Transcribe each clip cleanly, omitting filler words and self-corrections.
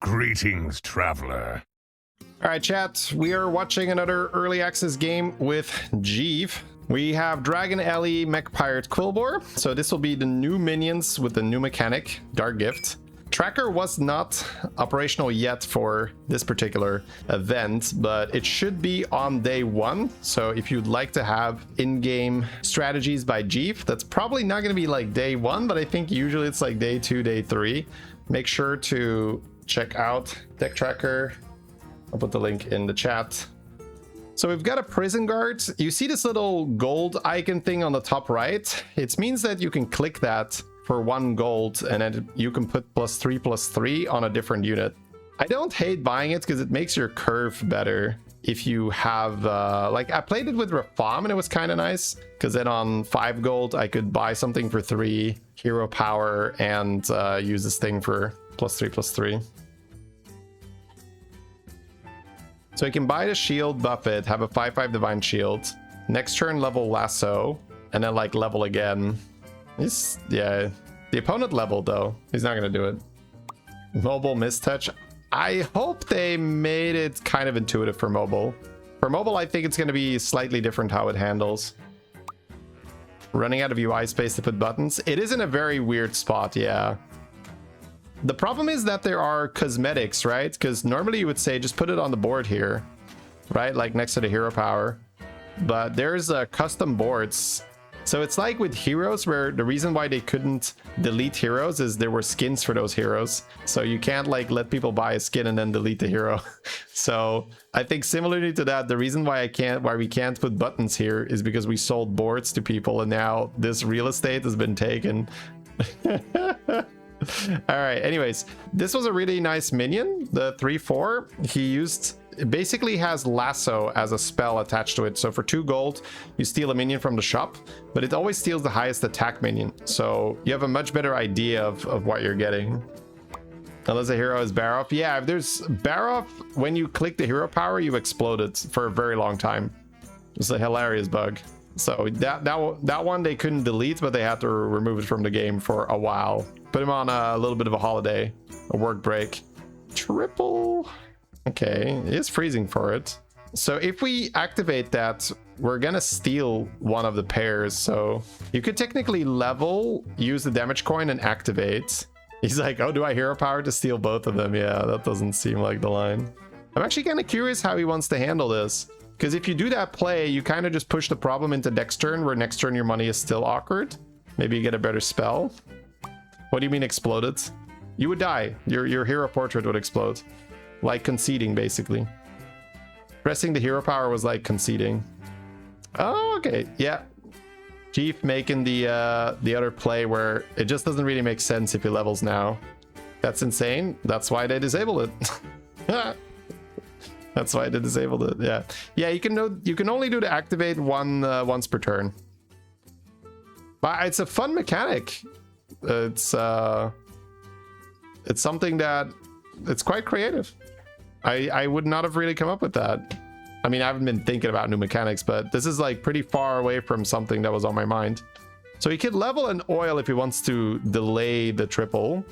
Greetings, traveler. All right, chat. We are watching another early access game with Jeef. We have Dragon Alley Mech Pirate Quilboar. So this will be the new minions with the new mechanic, Dark Gift. Tracker was not operational yet for this particular event, but it should be on day one. So if you'd like to have in-game strategies by Jeef, that's probably not going to be like day one, but I think usually it's like day 2, day 3. Make sure to check out Deck Tracker. I'll put the link in the chat. So we've got a prison guard. You see this little gold icon thing on the top right? It means that you can click that for 1 gold and then you can put +3/+3 on a different unit. I don't hate buying it because it makes your curve better. If you have, like I played it with Reform and it was kind of nice because then on 5 gold I could buy something for 3 hero power and use this thing for +3/+3. So you can buy the shield, buff it, have a 5/5 divine shield, next turn level lasso, and then like level again. Yeah, the opponent leveled though. He's not gonna do it. Mobile mistouch. I hope they made it kind of intuitive for mobile. For mobile, I think it's gonna be slightly different how it handles. Running out of UI space to put buttons. It is in a very weird spot, yeah. The problem is that there are cosmetics, right? Because normally you would say just put it on the board here, right? Like next to the hero power. But there's custom boards. So it's like with heroes where the reason why they couldn't delete heroes is there were skins for those heroes. So you can't like let people buy a skin and then delete the hero. So I think similarly to that, the reason why we can't put buttons here is because we sold boards to people and now this real estate has been taken. All right, anyways, this was a really nice minion, the 3/4. He used, it basically has lasso as a spell attached to it. So for 2 gold, you steal a minion from the shop, but it always steals the highest attack minion. So you have a much better idea of what you're getting. Unless the hero is Baroff. Yeah, if there's Baroff, when you click the hero power, you explode it for a very long time. It's a hilarious bug. So that one they couldn't delete, but they had to remove it from the game for a while. Put him on a little bit of a holiday, a work break. Triple. Okay, it is freezing for it. So if we activate that, we're gonna steal one of the pairs. So you could technically level, use the damage coin and activate. He's like, oh, do I hero power to steal both of them? Yeah, that doesn't seem like the line. I'm actually kind of curious how he wants to handle this. Because if you do that play, you kind of just push the problem into next turn, where next turn your money is still awkward. Maybe you get a better spell. What do you mean exploded? You would die. Your hero portrait would explode. Like conceding, basically. Pressing the hero power was like conceding. Oh, okay. Yeah. Jeef making the other play where it just doesn't really make sense if he levels now. That's insane. That's why they disabled it. That's why they disabled it. Yeah, yeah. You can only do the activate once per turn. But it's a fun mechanic. It's something that it's quite creative. I would not have really come up with that. I mean, I haven't been thinking about new mechanics, but this is like pretty far away from something that was on my mind. So he could level an oil if he wants to delay the triple.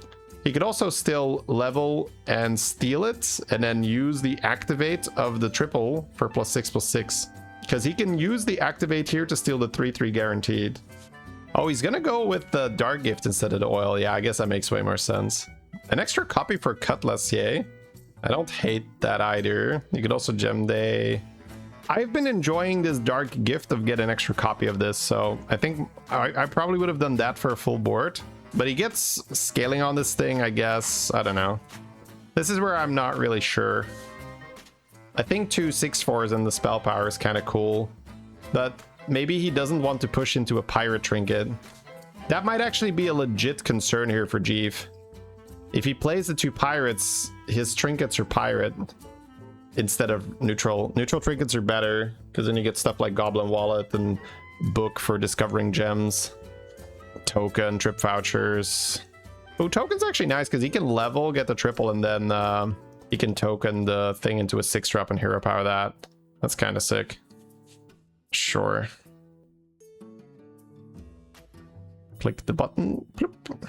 He could also still level and steal it and then use the activate of the triple for +6/+6. Because he can use the activate here to steal the 3/3 guaranteed. Oh, he's gonna go with the Dark Gift instead of the oil. Yeah, I guess that makes way more sense. An extra copy for Cutlass, yay. I don't hate that either. You could also gem day. I've been enjoying this Dark Gift of getting an extra copy of this, so I think I probably would have done that for a full board. But he gets scaling on this thing, I guess. I don't know. This is where I'm not really sure. I think 2 6/4s and the spell power is kind of cool. But maybe he doesn't want to push into a pirate trinket. That might actually be a legit concern here for Jeef. If he plays the 2 pirates, his trinkets are pirate instead of neutral. Neutral trinkets are better because then you get stuff like Goblin Wallet and Book for discovering gems. Token, trip vouchers. Oh, token's actually nice because he can level, get the triple, and then he can token the thing into a 6-drop and hero power that. That's kind of sick. Sure. Click the button. Bloop.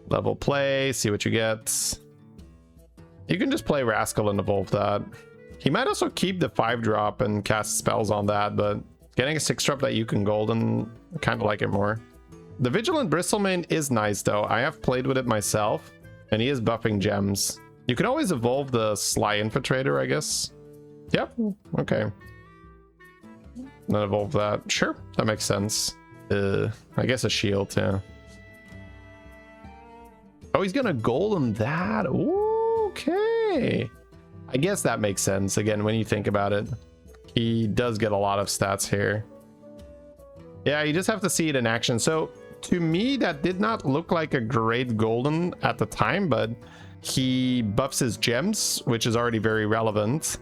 Level play, see what you get. You can just play Rascal and evolve that. He might also keep the 5-drop and cast spells on that, but getting a 6-drop that you can golden, I kind of like it more. The Vigilant Bristlemane is nice though. I have played with it myself, and he is buffing gems. You can always evolve the Sly Infiltrator, I guess. Yep, okay. Then evolve that. Sure, that makes sense. I guess a shield, yeah. Oh, he's gonna golden that. Ooh, okay. I guess that makes sense again when you think about it. He does get a lot of stats here. Yeah, you just have to see it in action. So to me, that did not look like a great golden at the time, but he buffs his gems, which is already very relevant.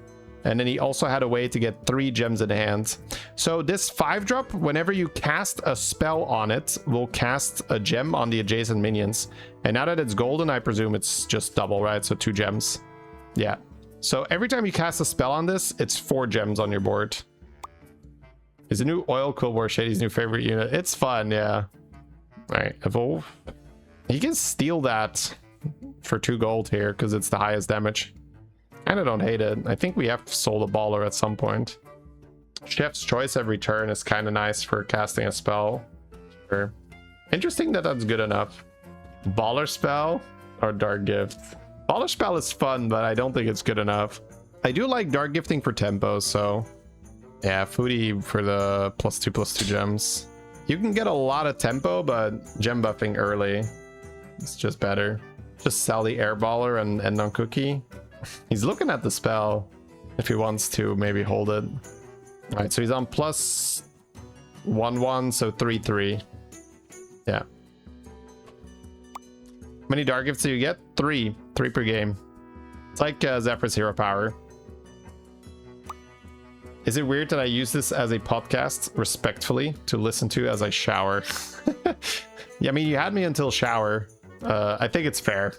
And then he also had a way to get 3 gems in hand. So this 5-drop, whenever you cast a spell on it, will cast a gem on the adjacent minions. And now that it's golden, I presume it's just double, right? So 2 gems. Yeah. So every time you cast a spell on this, it's 4 gems on your board. Is the new oil Quilboar Shady's new favorite unit? It's fun, yeah. All right, evolve. He can steal that for 2 gold here because it's the highest damage. And I don't hate it. I think we have Soul the Baller at some point. Chef's Choice every turn is kind of nice for casting a spell. Sure. Interesting that that's good enough. Baller Spell or Dark Gift? Baller Spell is fun, but I don't think it's good enough. I do like Dark Gifting for tempo, so yeah, Foodie for the +2/+2 gems. You can get a lot of tempo, but gem buffing early it's just better. Just sell the Air Baller and end on Cookie. He's looking at the spell if he wants to maybe hold it. All right, so he's on +1/1, so 3/3. Yeah. How many Dark Gifts do you get? 3 per game. It's like Zephyr's Hero Power. Is it weird that I use this as a podcast respectfully to listen to as I shower? Yeah, I mean, you had me until shower. I think it's fair.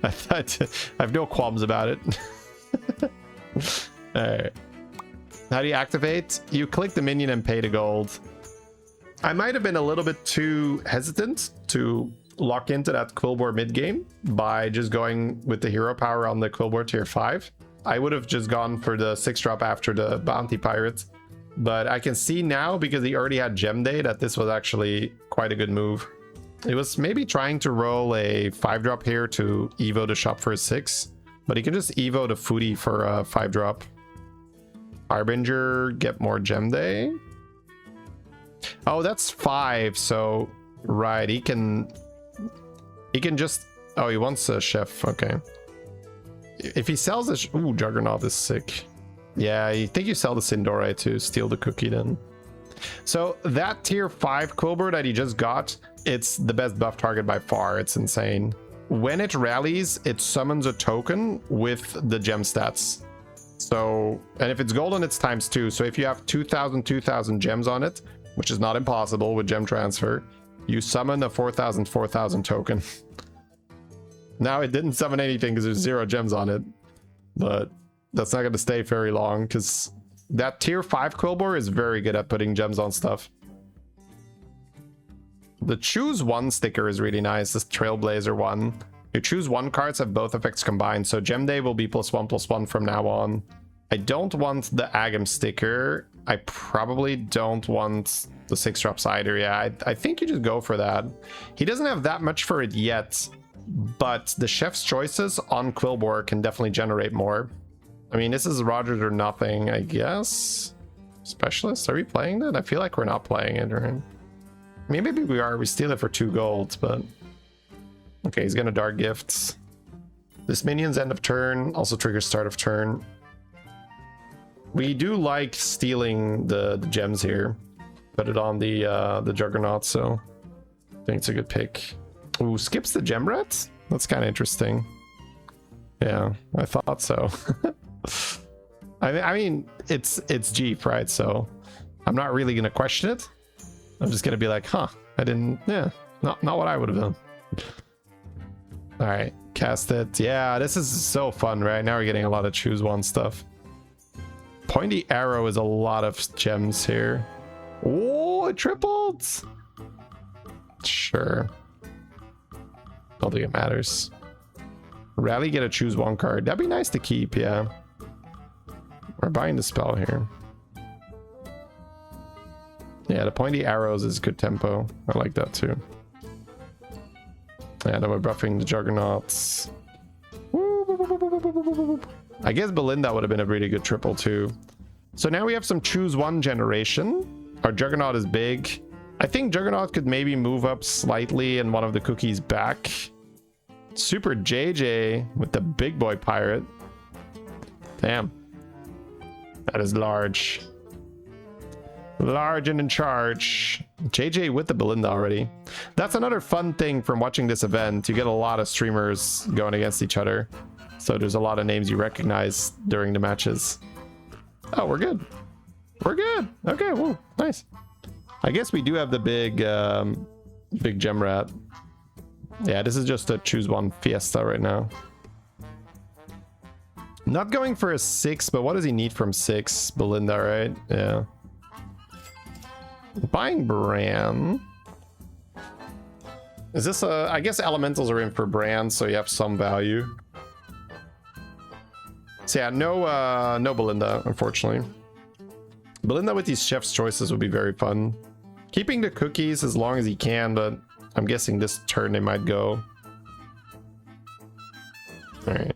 I have no qualms about it. All right. How do you activate? You click the minion and pay the gold. I might have been a little bit too hesitant to lock into that Quilboar mid game by just going with the hero power on the Quilboar tier 5. I would have just gone for the 6-drop after the bounty pirate, but I can see now because he already had gem day that this was actually quite a good move. It was maybe trying to roll a 5-drop here to evo the shop for a 6, but he can just evo the Foodie for a 5-drop. Harbinger, get more gem day. Oh, that's 5, so right, he can just, oh, he wants a chef, okay. If he sells this, ooh, Juggernaut is sick. Yeah, I think you sell the Sindore to steal the cookie then. So that tier 5 Quilboar that he just got, it's the best buff target by far. It's insane. When it rallies, it summons a token with the gem stats. So, and if it's golden, it's ×2. So if you have 2,000 gems on it, which is not impossible with gem transfer, you summon a 4,000 token. Now it didn't summon anything because there's 0 gems on it, but that's not going to stay very long because that tier 5 Quilboar is very good at putting gems on stuff. The choose 1 sticker is really nice. This Trailblazer one. You choose 1 cards have both effects combined, so gem day will be +1/+1 from now on. I don't want the Agam sticker. I probably don't want the 6-drops either. Yeah, I think you just go for that. He doesn't have that much for it yet, but the chef's choices on Quilboar can definitely generate more. I mean, this is Rogers or nothing, I guess. Specialist, are we playing that? I feel like we're not playing it, right? I mean, maybe we are. We steal it for 2 gold, but okay, he's gonna Dark Gifts. This minion's end of turn also triggers start of turn. We do like stealing the gems here. Put it on the Juggernaut, so I think it's a good pick. Ooh, skips the gem rat? That's kind of interesting. Yeah, I thought so. I mean, it's Jeef, right? So I'm not really gonna question it. I'm just gonna be like, huh, I didn't, yeah, not what I would have done. All right, cast it. Yeah, this is so fun, right? Now we're getting a lot of choose 1 stuff. Pointy arrow is a lot of gems here. Oh, it tripled. Sure. Don't think it matters. Rally, get a choose one card. That'd be nice to keep, yeah. We're buying the spell here. Yeah, the pointy arrows is good tempo. I like that too. Yeah, then we're buffing the Juggernauts. I guess Belinda would have been a really good triple too. So now we have some choose one generation. Our Juggernaut is big. I think Juggernaut could maybe move up slightly and one of the cookies back. Super JJ with the big boy pirate. Damn. That is large. Large and in charge. JJ with the Belinda already. That's another fun thing from watching this event. You get a lot of streamers going against each other. So there's a lot of names you recognize during the matches. Oh, we're good. We're good. Okay, whoa, nice. I guess we do have the big gem rat. Yeah, this is just a choose one fiesta right now. Not going for a 6, but what does he need from 6? Belinda, right? Yeah. Buying Bran. Is this a... I guess elementals are in for Bran, so you have some value. So yeah, no Belinda, unfortunately. Belinda with these chef's choices would be very fun. Keeping the cookies as long as he can, but I'm guessing this turn they might go. Alright.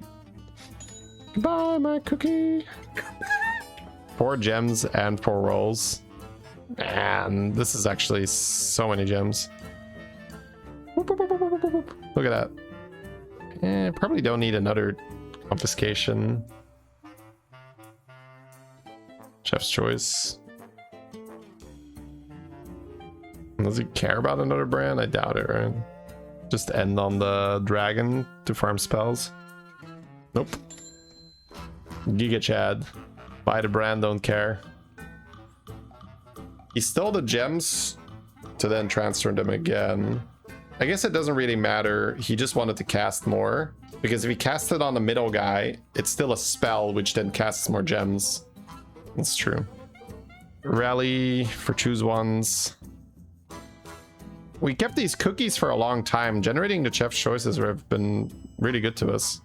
Goodbye, my cookie. 4 gems and 4 rolls. And this is actually so many gems. Look at that. Probably don't need another confiscation. Chef's choice. Does he care about another brand? I doubt it, right? Just end on the dragon to farm spells. Nope. Giga Chad. Buy the brand, don't care. He stole the gems to then transfer them again. I guess it doesn't really matter. He just wanted to cast more. Because if he cast it on the middle guy, it's still a spell which then casts more gems. That's true. Rally for choose ones. We kept these cookies for a long time. Generating the chef's choices have been really good to us.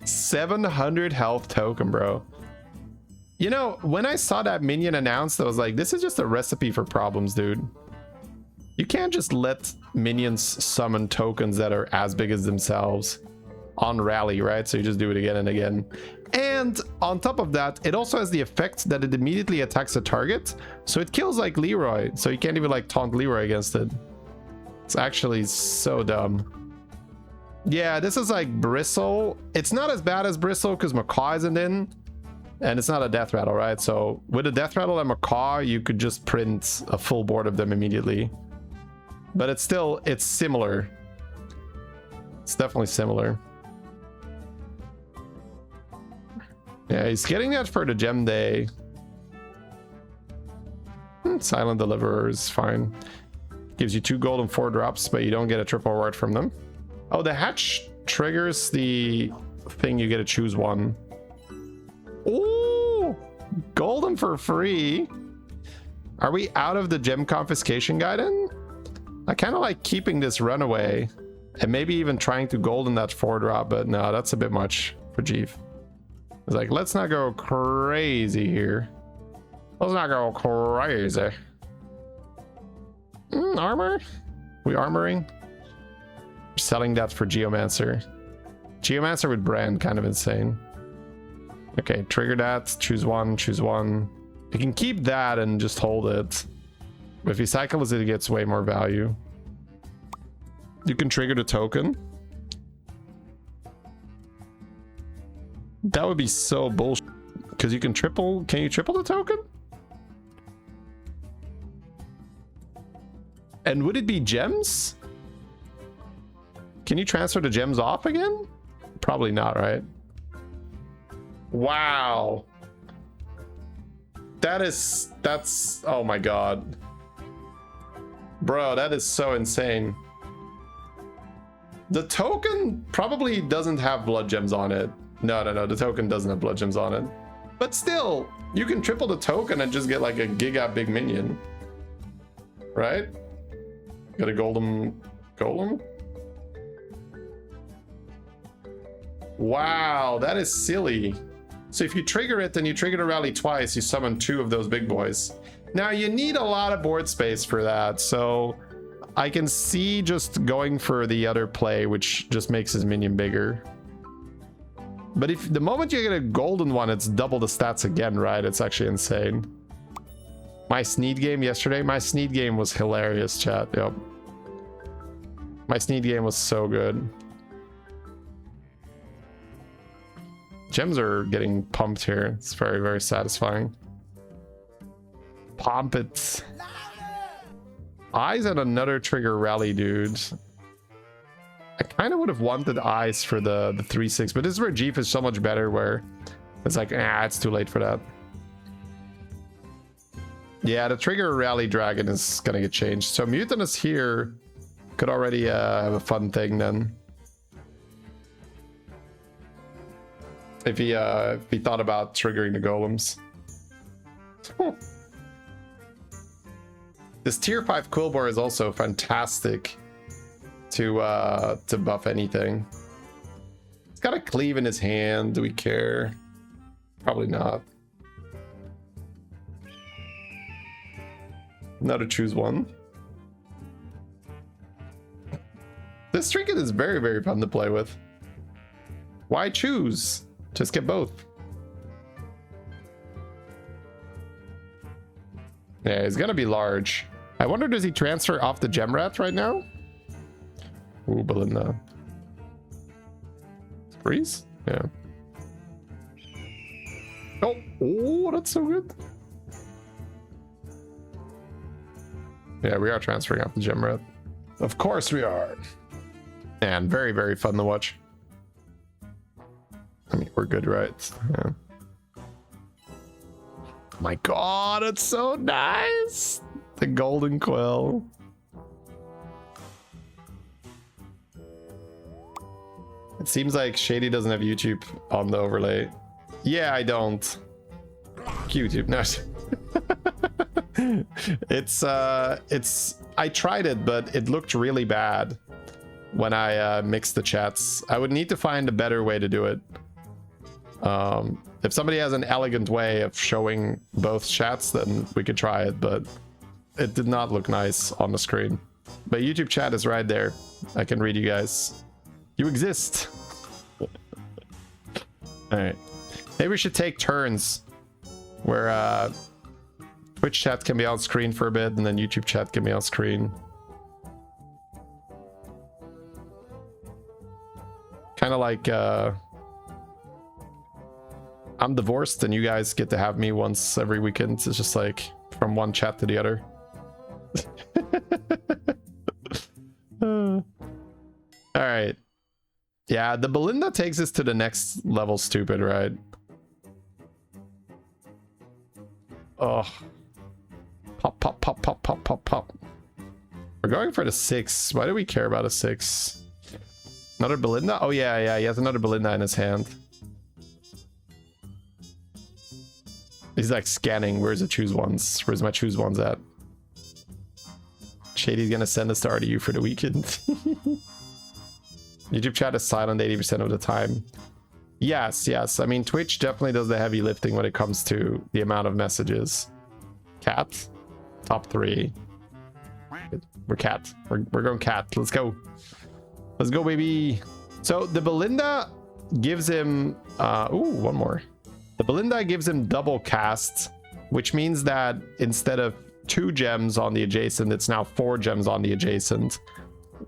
700 health token, bro. You know, when I saw that minion announced, I was like, this is just a recipe for problems, dude. You can't just let minions summon tokens that are as big as themselves on rally, right? So you just do it again and again. And on top of that, it also has the effect that it immediately attacks a target. So it kills like Leroy. So you can't even like taunt Leroy against it. It's actually so dumb. Yeah, this is like Bristle. It's not as bad as Bristle because Macaw isn't in. And it's not a death rattle, right? So with a death rattle and Macaw, you could just print a full board of them immediately. But it's still, it's similar. It's definitely similar. Yeah, he's getting that for the gem day. Silent Deliverer is fine. Gives you 2 gold and 4 drops, but you don't get a triple reward from them. Oh, the hatch triggers the thing you get to choose one. Ooh, golden for free. Are we out of the gem confiscation guide in? I kind of like keeping this runaway and maybe even trying to golden that 4 drop, but no, that's a bit much for Jeef. It's like, let's not go crazy here. Let's not go crazy. Armor? We armoring? Selling that for Geomancer. Geomancer with brand, kind of insane. Okay, trigger that. Choose one, choose one. You can keep that and just hold it. But if he cycles it, it gets way more value. You can trigger the token. That would be so bullshit. Because you can triple... Can you triple the token? And would it be gems? Can you transfer the gems off again? Probably not, right? Wow. That's... Oh my god. Bro, that is so insane. The token probably doesn't have blood gems on it. No, the token doesn't have blood gems on it. But still, you can triple the token and just get like a giga big minion. Right? Got a golem. Golem? Wow, that is silly. So if you trigger it and you trigger the rally twice, you summon 2 of those big boys. Now you need a lot of board space for that, so I can see just going for the other play, which just makes his minion bigger. But if the moment you get a golden one, it's double the stats again, right? It's actually insane. My Sneed game yesterday, my Sneed game was hilarious, chat. Yep. My Sneed game was so good. Gems are getting pumped here. It's very, very satisfying. Pump it. Eyes and another trigger rally, dude. I kind of would have wanted eyes for the 3/6, but this is where Jeef is so much better, where it's like, it's too late for that. Yeah, the trigger rally dragon is gonna get changed. So Mutinous here could already have a fun thing then. If he thought about triggering the golems. This tier 5 Quilboar is also fantastic to buff anything. It's got a cleave in his hand. Do we care? Probably not. Now to choose one. This trinket is very, very fun to play with. Why choose? Just get both. Yeah, he's gonna be large. I wonder, does he transfer off the gem rat right now? Ooh, Belinda. Freeze? Yeah. Oh, that's so good. Yeah, we are transferring off the gem rat. Of course we are. And very, very fun to watch. I mean, we're good, right? Yeah. My god, it's so nice! The golden quill. It seems like Shady doesn't have YouTube on the overlay. Yeah, I don't. YouTube, no. I tried it, but it looked really bad when I mixed the chats. I would need to find a better way to do it. If somebody has an elegant way of showing both chats, then we could try it, but it did not look nice on the screen. But YouTube chat is right there. I can read you guys. You exist. All right. Maybe we should take turns where Twitch chat can be on screen for a bit, and then YouTube chat can be on screen. Kind of like I'm divorced and you guys get to have me once every weekend. It's just like from one chat to the other. All right. Yeah, the Belinda takes us to the next level stupid, right? Oh. Pop, pop, pop, pop, pop, pop, pop. We're going for the 6. Why do we care about a 6? Another Belinda? Oh, yeah, he has another Belinda in his hand. He's like scanning. Where's the choose ones? Where's my choose ones at? Shady's gonna send us to RDU for the weekend. YouTube chat is silent 80% of the time. Yes. I mean, Twitch definitely does the heavy lifting when it comes to the amount of messages. Cat. Top 3. We're cat. We're going cat. Let's go. Let's go, baby. So the Belinda gives him... ooh, one more. The Belinda gives him double cast, which means that instead of 2 gems on the adjacent, it's now 4 gems on the adjacent.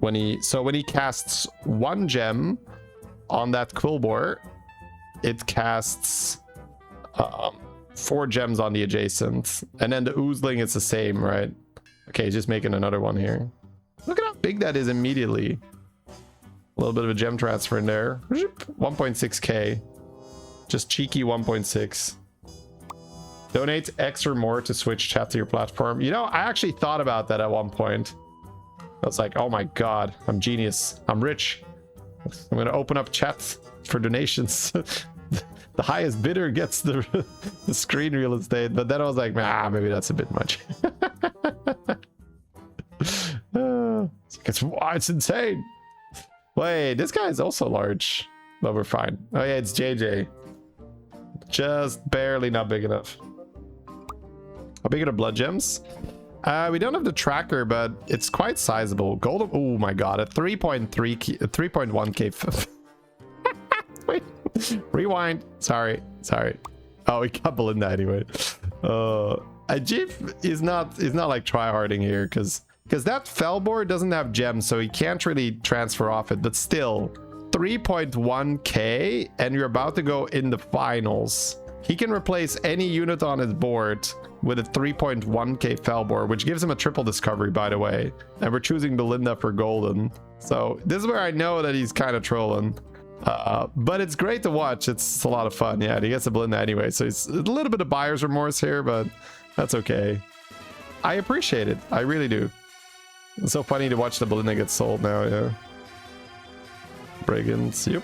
When he casts 1 gem on that Quilboar, it casts 4 gems on the adjacent. And then the Oozling, it's the same, right? Okay, just making another one here. Look at how big that is immediately. A little bit of a gem transfer in there. 1.6k. Just cheeky 1.6. Donate X or more to switch chat to your platform. You know, I actually thought about that at one point. I was like, oh my god, I'm genius. I'm rich. I'm gonna open up chats for donations. The highest bidder gets the screen real estate. But then I was like, maybe that's a bit much. It's insane. Wait, this guy is also large. but we're fine. Oh yeah, it's JJ. Just barely not big enough. How big are the blood gems? We don't have the tracker, but it's quite sizable. Golden. Oh my god, a 3.1k. Wait, rewind. Sorry. Oh, we got Belinda anyway. Jeef is not like tryharding here because that Quilboar doesn't have gems, so he can't really transfer off it. But still, 3.1k, and you're about to go in the finals. He can replace any unit on his board with a 3.1k Quilboar, which gives him a triple discovery, by the way. And we're choosing Belinda for golden. So this is where I know that he's kind of trolling. But it's great to watch. It's a lot of fun. Yeah, he gets a Belinda anyway. So it's a little bit of buyer's remorse here, but that's okay. I appreciate it. I really do. It's so funny to watch the Belinda get sold now, yeah. Brigands, yep.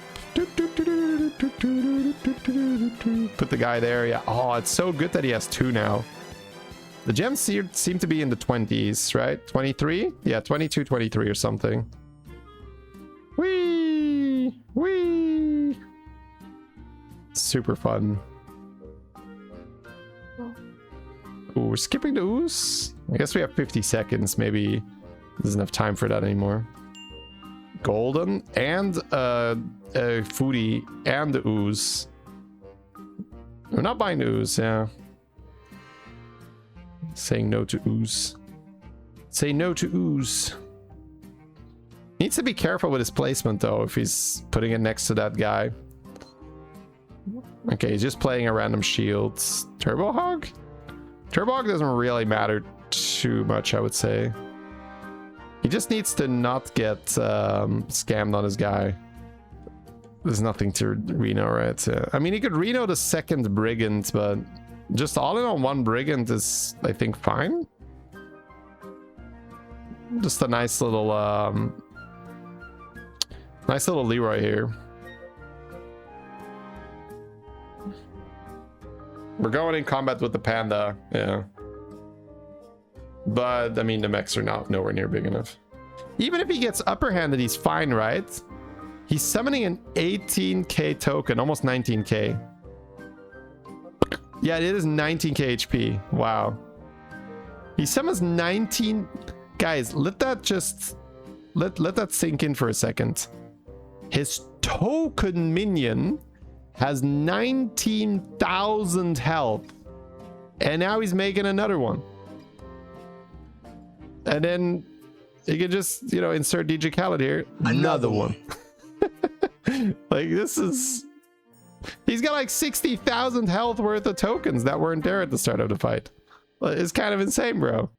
Put the guy there, yeah. Oh, it's so good that he has 2 now. The gems seem to be in the 20s, right? 23? Yeah, 22, 23 or something. Whee! Whee! Super fun. Ooh, we're skipping the ooze. I guess we have 50 seconds. Maybe there's enough time for that anymore. Golden and foodie and the ooze. We're not buying the ooze, yeah. Saying no to ooze. Say no to ooze. Needs to be careful with his placement though if he's putting it next to that guy. Okay, he's just playing a random shield. Turbo Hog? Turbo Hog doesn't really matter too much, I would say. He just needs to not get scammed on his guy. There's nothing to Reno, right? I mean, he could Reno the second Brigand, but just all in on one Brigand is, I think, fine. Just a nice little Leroy here. We're going in combat with the panda, yeah. But I mean, the mechs are nowhere near big enough. Even if he gets upper handed, he's fine, right? He's summoning an 18k token, almost 19k. Yeah, it is 19k HP. Wow. He summons 19. Guys, let that just let that sink in for a second. His token minion has 19,000 health, and now he's making another one. And then you can just, you know, insert DJ Khaled here. Another one. Like, this is... He's got like 60,000 health worth of tokens that weren't there at the start of the fight. It's kind of insane, bro.